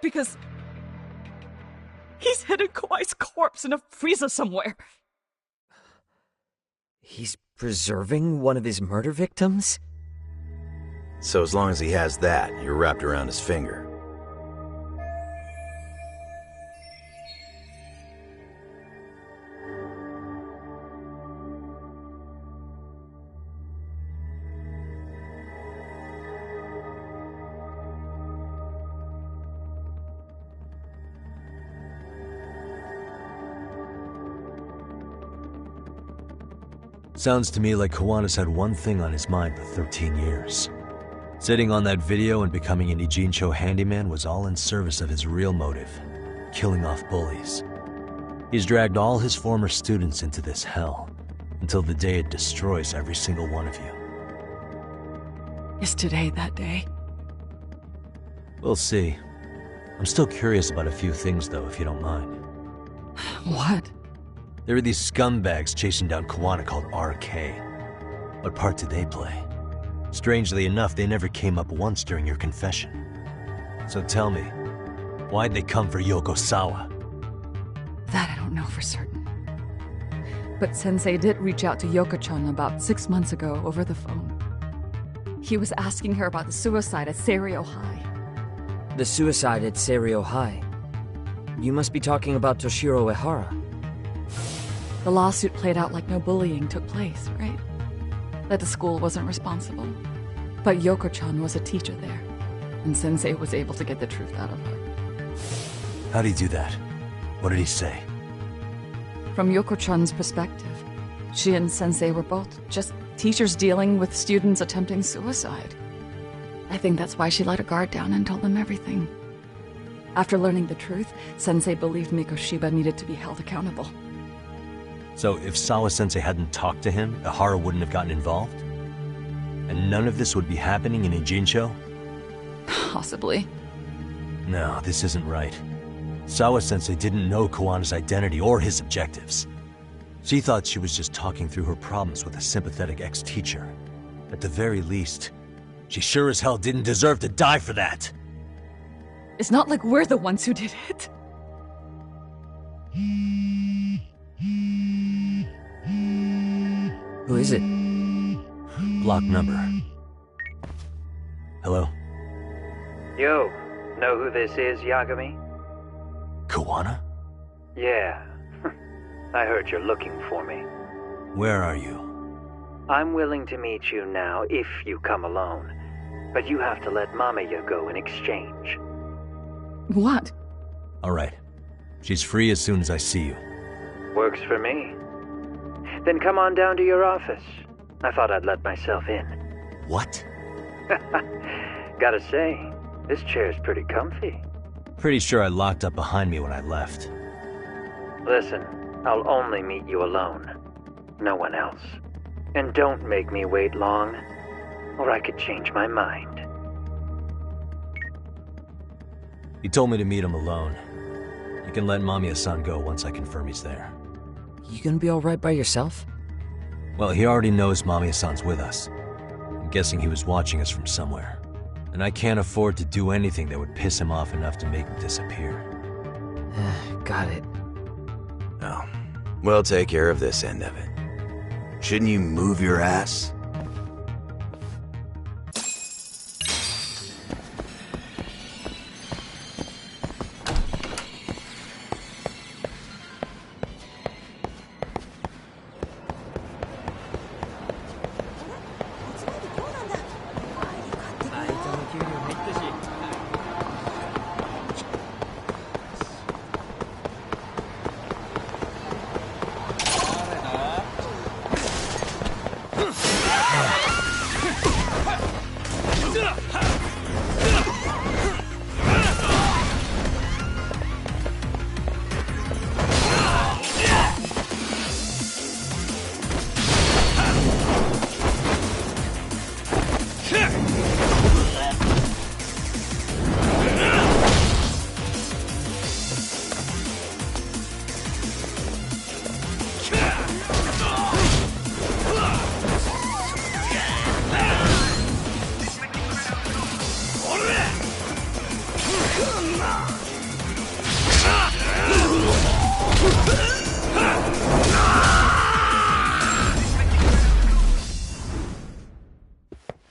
because he's hidden Kawai's corpse in a freezer somewhere. He's preserving one of his murder victims? So as long as he has that, you're wrapped around his finger. Sounds to me like Kawana's had one thing on his mind for 13 years. Sitting on that video and becoming an Ijincho handyman was all in service of his real motive, killing off bullies. He's dragged all his former students into this hell, until the day it destroys every single one of you. Is today that day? We'll see. I'm still curious about a few things though, if you don't mind. What? There are these scumbags chasing down Kawana called RK. What part did they play? Strangely enough, they never came up once during your confession. So tell me, why'd they come for Yokosawa? That I don't know for certain. But Sensei did reach out to Yoko-chan about 6 months ago over the phone. He was asking her about the suicide at Seiryo High. The suicide at Seiryo High. You must be talking about Toshiro Ehara. The lawsuit played out like no bullying took place, right? That the school wasn't responsible. But Yoko-chan was a teacher there, and Sensei was able to get the truth out of her. How'd he do that? What did he say? From Yoko-chan's perspective, she and Sensei were both just teachers dealing with students attempting suicide. I think that's why she let her guard down and told them everything. After learning the truth, Sensei believed Mikoshiba needed to be held accountable. So if Sawa-sensei hadn't talked to him, Ehara wouldn't have gotten involved? And none of this would be happening in Ijincho? Possibly. No, this isn't right. Sawa-sensei didn't know Kawana's identity or his objectives. She thought she was just talking through her problems with a sympathetic ex-teacher. At the very least, she sure as hell didn't deserve to die for that! It's not like we're the ones who did it. Who is it? Block number. Hello? Yo, know who this is, Yagami? Kawana? Yeah. I heard you're looking for me. Where are you? I'm willing to meet you now if you come alone. But you have to let Mamiya go in exchange. What? Alright. She's free as soon as I see you. Works for me. Then come on down to your office. I thought I'd let myself in. What? Gotta say, this chair's pretty comfy. Pretty sure I locked up behind me when I left. Listen, I'll only meet you alone. No one else. And don't make me wait long, or I could change my mind. He told me to meet him alone. You can let Mamiya-san go once I confirm he's there. You gonna be alright by yourself? Well, he already knows Mamiya-san's with us. I'm guessing he was watching us from somewhere. And I can't afford to do anything that would piss him off enough to make him disappear. Got it. Oh, we'll take care of this end of it. Shouldn't you move your ass?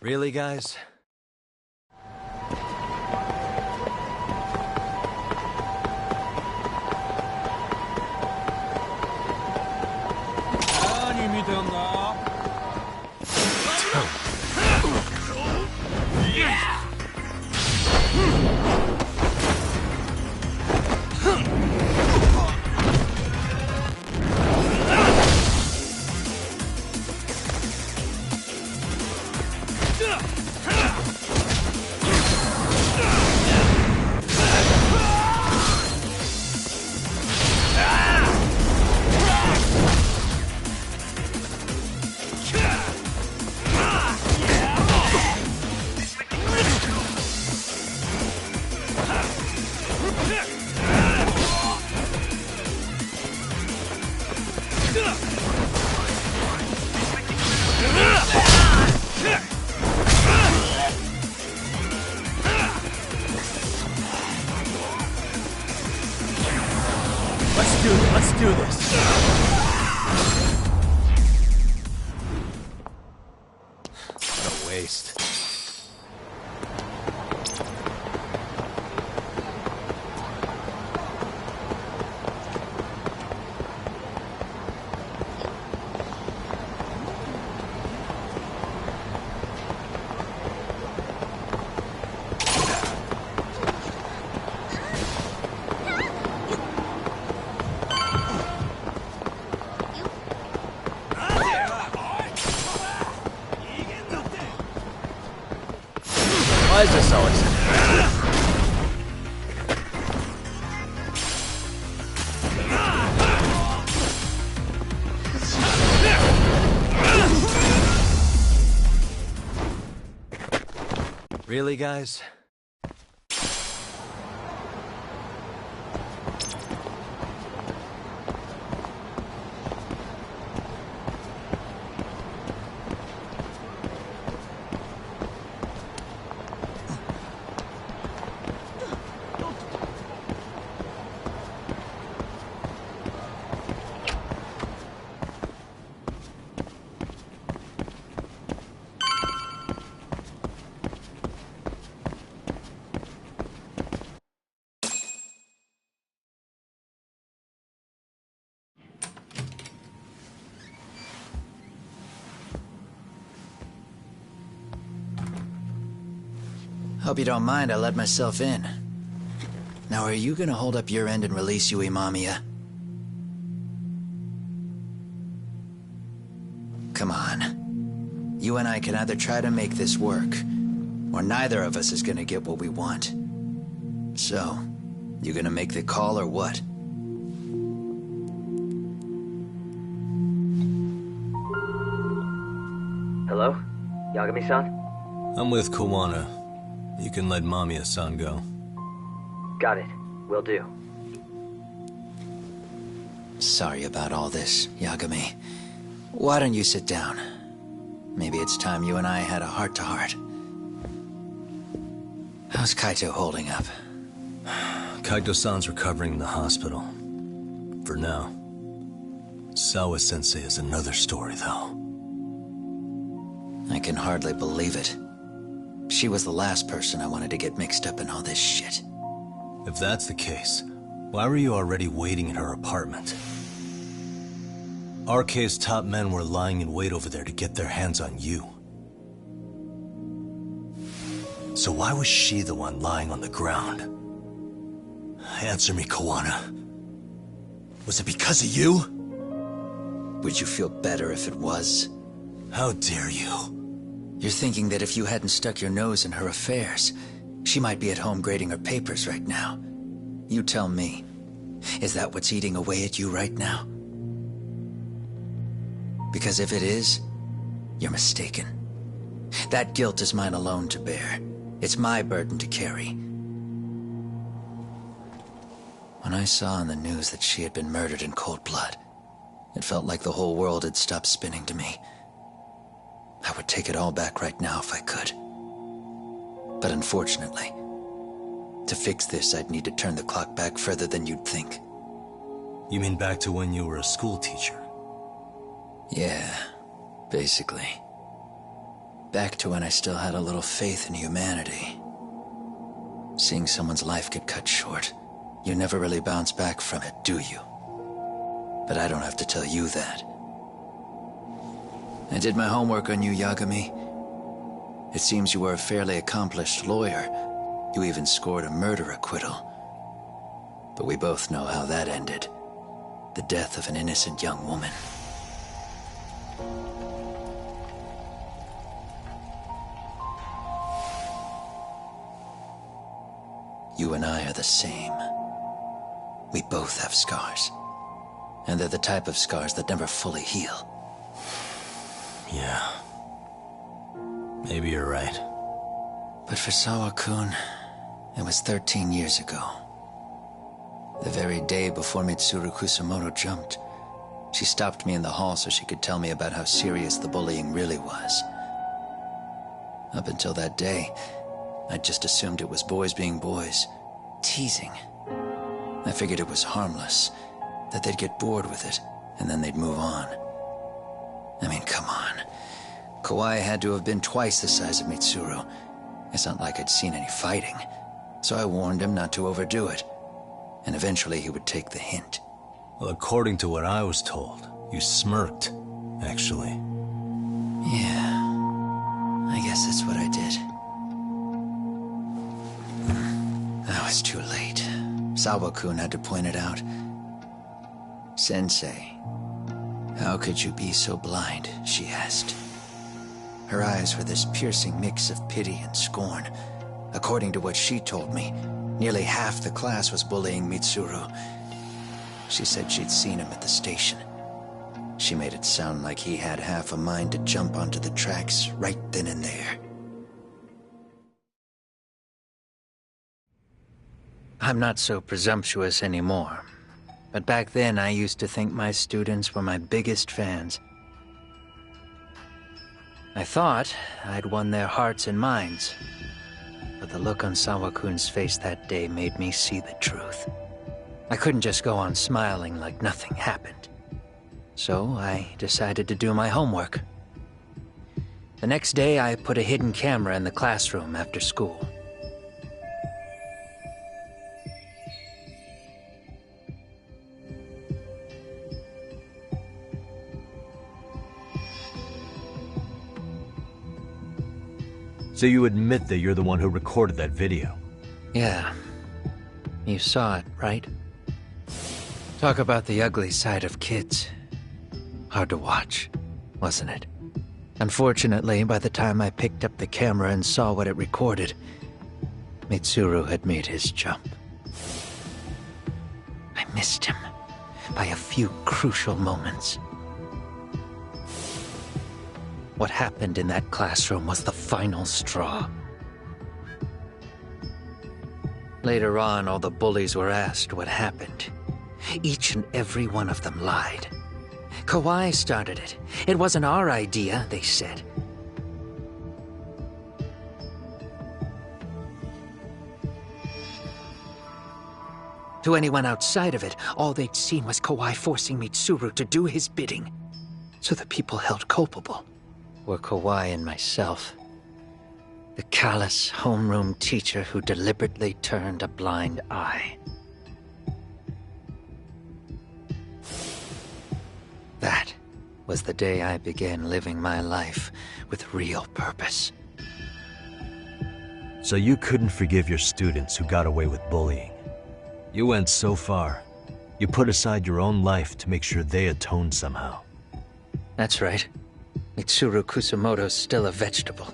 Really, guys? Let's do this. What a waste. Why is this always Really, guys? Hope you don't mind I let myself in. Now, are you gonna hold up your end and release Yui Mamiya? Come on. You and I can either try to make this work, or neither of us is gonna get what we want. So, you gonna make the call or what? Hello? Yagami-san? I'm with Kawana. You can let Mamiya-san go. Got it. Will do. Sorry about all this, Yagami. Why don't you sit down? Maybe it's time you and I had a heart-to-heart. How's Kaito holding up? Kaito-san's recovering in the hospital. For now. Sawa-sensei is another story, though. I can hardly believe it. She was the last person I wanted to get mixed up in all this shit. If that's the case, why were you already waiting in her apartment? RK's top men were lying in wait over there to get their hands on you. So why was she the one lying on the ground? Answer me, Kawana. Was it because of you? Would you feel better if it was? How dare you? You're thinking that if you hadn't stuck your nose in her affairs, she might be at home grading her papers right now. You tell me. Is that what's eating away at you right now? Because if it is, you're mistaken. That guilt is mine alone to bear. It's my burden to carry. When I saw on the news that she had been murdered in cold blood, it felt like the whole world had stopped spinning to me. I would take it all back right now if I could. But unfortunately, To fix this, I'd need to turn the clock back further than you'd think. You mean back to when you were a school teacher? Yeah, basically. Back to when I still had a little faith in humanity. Seeing someone's life get cut short, you never really bounce back from it, do you? But I don't have to tell you that. I did my homework on you, Yagami. It seems you were a fairly accomplished lawyer. You even scored a murder acquittal. But we both know how that ended. The death of an innocent young woman. You and I are the same. We both have scars. And they're the type of scars that never fully heal. Yeah. Maybe you're right. But for Sawa-kun, it was 13 years ago. The very day before Mitsuru Kusumoto jumped, she stopped me in the hall so she could tell me about how serious the bullying really was. Up until that day, I just assumed it was boys being boys, teasing. I figured it was harmless, that they'd get bored with it, and then they'd move on. I mean, come on. Kawai had to have been twice the size of Mitsuru. It's not like I'd seen any fighting, so I warned him not to overdo it, and eventually he would take the hint. Well, according to what I was told, you smirked, actually. Yeah, I guess that's what I did. I was too late. Sawa-kun had to point it out. Sensei, how could you be so blind, she asked. Her eyes were this piercing mix of pity and scorn. According to what she told me, nearly half the class was bullying Mitsuru. She said she'd seen him at the station. She made it sound like he had half a mind to jump onto the tracks right then and there. I'm not so presumptuous anymore. But back then, I used to think my students were my biggest fans. I thought I'd won their hearts and minds. But the look on Sawa-kun's face that day made me see the truth. I couldn't just go on smiling like nothing happened. So I decided to do my homework. The next day, I put a hidden camera in the classroom after school. So you admit that you're the one who recorded that video? Yeah. You saw it, right? Talk about the ugly side of kids. Hard to watch, wasn't it? Unfortunately, by the time I picked up the camera and saw what it recorded, Mitsuru had made his jump. I missed him by a few crucial moments. What happened in that classroom was the final straw. Later on, all the bullies were asked what happened. Each and every one of them lied. Kawai started it. It wasn't our idea, they said. To anyone outside of it, all they'd seen was Kawai forcing Mitsuru to do his bidding. So the people held culpable were Kawai and myself. The callous homeroom teacher who deliberately turned a blind eye. That was the day I began living my life with real purpose. So you couldn't forgive your students who got away with bullying. You went so far, you put aside your own life to make sure they atoned somehow. That's right. Mitsuru Kusumoto's still a vegetable.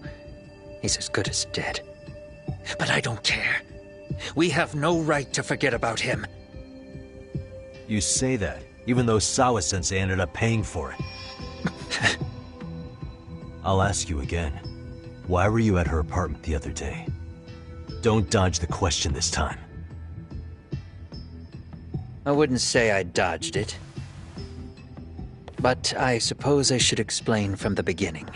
He's as good as dead. But I don't care. We have no right to forget about him. You say that, even though Sawa-sensei ended up paying for it. I'll ask you again. Why were you at her apartment the other day? Don't dodge the question this time. I wouldn't say I dodged it. But I suppose I should explain from the beginning.